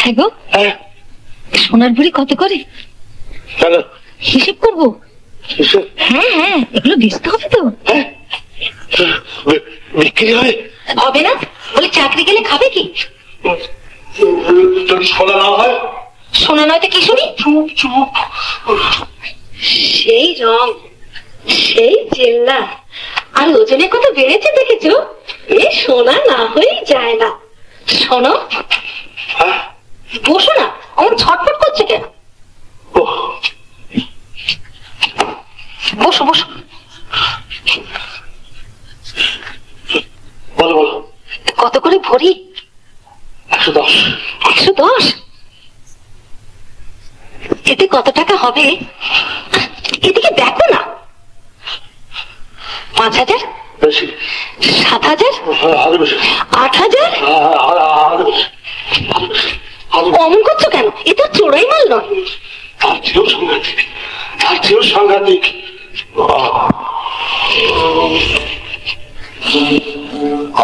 হ্যাঁ গো, হ্যাঁ সোনার ভরি কত করে কেন হিসেব করবো? হিসেব? হ্যাঁ হ্যাঁ, এগুলো বেচতে হবে তো। হ্যাঁ বিক্রি হয়? হবে না? বলে চাকরি গেলে খাবে কি? যদি সোনা না হয়? সোনা নয় তো কি শুনি? চুপ চুপ। সেই রং, সেই চেল্লা, আর ওজনে কত বেড়েছে দেখেছো? এ সোনা না হয়েই যায় না। শোনো, হ্যাঁ বসো না, আমার ছটফট করছে কেন? ও বসো বসো। বলো বলো। কত করে ভরি? 110। 110? এতে কত টাকা হবে? এদিকে দেখো না। 5000? বেশি। 7000? আরো বেশি। 8000? আরো বেশি। অমন করছো কেন? এ তো চোরাই মাল নয়। তার চেয়েও সাংঘাতিক, তার চেয়েও সাংঘাতিক।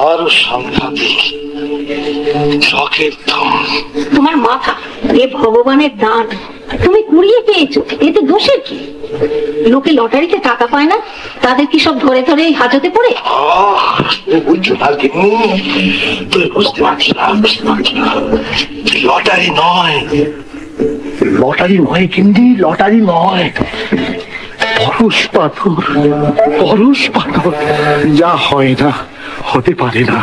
আরো সাংঘাতিক চকের দাম। তোমার মাথা, এ ভগবানের দান, তুমি কুড়িয়ে পেয়েছো, এতে দোষের কি? লোকে লটারিতে টাকা পায় না, তাদের কি সব ধরে ধরে এই হাজতে পড়ে? তুমি বুঝছো না গিন্নি, তুই বুঝতে পারছি না, বুঝতে পারছি না। লটারি নয়, লটারি নয় গিন্নি, লটারি নয়। পরশ পাথর, পরশ পাথর। যা হয় না, হতে পারে না।